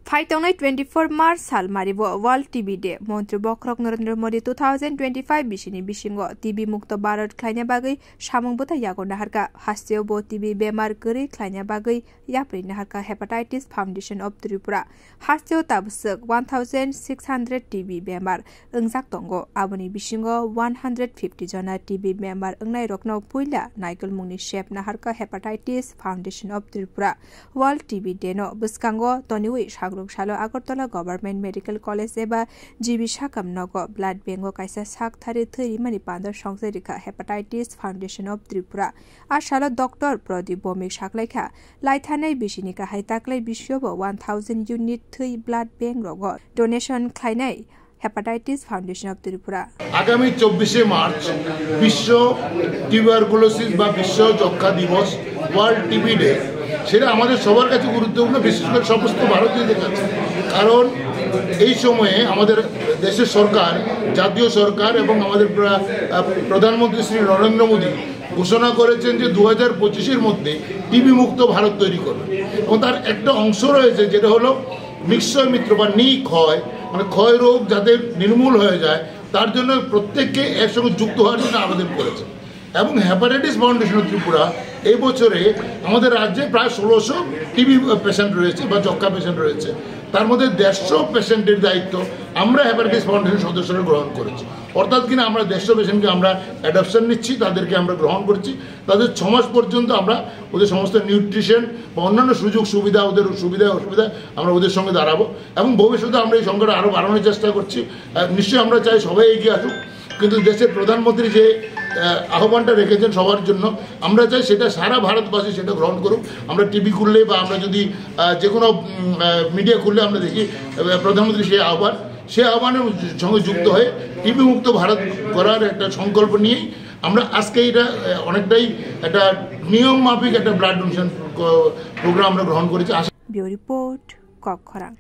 फाइटंनाय 24 मार्च सालमारिबो world TB day मन्त्री बक्रक नरेंद्र मोदी 2025 बिसिनि बिसिंगो TB मुक्त भारत खायना बागै सामुंबोता यागो नाहारका हास्यो बो टीबी बेमार गरै खायना बागै याप्रि नाहारका हेपाटाइटिस फाउंडेशन ऑफ त्रिपुरा हास्यो ताबसक 1600 टीबी बेमार अंजाक दंगो आबोनि बिसिंगो 150 जना टीबी बेमार अंगनाय रकनो पुइला नाइकल मुंनि शेप नाहारका hepatitis foundation of Tripura world TB day नो बस्कांगो तनिवै सालो आगरतला गवर्नमेंट मेडिकल कॉलेज एबा जीबी साकाम नगो ब्लाड बेंगो काइसा साक थारि थैरि मानि पान्दर संसरिका हेपाटाइटिस फाउंडेशन ऑफ त्रिपुरा आशालो डॉक्टर प्रदीप भौमिक साकलाइखा लाइथानै बिसिनिका हाइताक्लै बिसियोबो 1000 यूनिट थै ब्लाड बैंक रगो डोनेशन खाइनाय हेपाटाइटिस फाउंडेशन ऑफ त्रिपुरा आगामी 24 मार्च विश्व টিউবারকুলোসিস বা বিশ্ব যক্ষ্মা দিবস ওয়ার্ল্ড টিবি ডে সেটা আমাদের সবার কাছে গুরুত্বপূর্ণ বিশেষ করে সমস্ত ভারতীয়দের কাছে কারণ এই সময়ে আমাদের দেশের সরকার জাতীয় সরকার এবং আমাদের প্রধানমন্ত্রী শ্রী নরেন্দ্র মোদী ঘোষণা করেছেন যে 2025 মধ্যে টিবি মুক্ত ভারত তৈরি করবে এবং তার একটা অংশ রয়েছে যেটা হলো নিক্ষয় মিত্র বা নিক্ষয় মানে ক্ষয় রোগ যাদের নির্মূল হয়ে যায় তার জন্য প্রত্যেককে একসঙ্গে যুক্ত হওয়ার জন্য আবেদন করেছে এবং হেপাটাইটিস ফাউন্ডেশন ত্রিপুরা এই বছরে আমাদের রাজ্যে প্রায় 1600 টিবি পেশেন্ট রয়েছে বা যক্ষ্মা পেশেন্ট রয়েছে তার মধ্যে 150 পেশেন্টের দায়িত্ব আমরা হেপাটাইটিস ফাউন্ডেশন সদস্যরা গ্রহণ করেছি অর্থাৎ কিনা আমরা 150 পেশেন্টকে আমরা অ্যাডপশন নিচ্ছি তাদেরকে আমরা গ্রহণ করছি তাদের 6 মাস পর্যন্ত আমরা ওদের সমস্ত নিউট্রিশন বা অন্যান্য সুযোগ সুবিধা ওদের সুবিধা অসুবিধা আমরা ওদের সঙ্গে দাঁড়াবো এবং ভবিষ্যতে আমরা এই সংখ্যাটা আরও বাড়ানোর চেষ্টা করছি নিশ্চয়ই আমরা চাই সবাই এগিয়ে আসুক কিন্তু দেশের প্রধানমন্ত্রী যে আহ্বানটা রেখেছেন সবার জন্য আমরা চাই সেটা সারা ভারতবাসী সেটা গ্রহণ করুক আমরা টিভি খুললে বা আমরা যদি যে কোনো মিডিয়া খুললে আমরা দেখি প্রধানমন্ত্রী সেই আহ্বানের সঙ্গে যুক্ত হয়ে টিবি মুক্ত ভারত করার একটা সংকল্প নিয়েই আমরা আজকে এটা অনেকটাই একটা নিয়ম মাফিক একটা ব্লাড ডোনেশন প্রোগ্রাম আমরা গ্রহণ করেছি। Bureau report কক্ষরাং।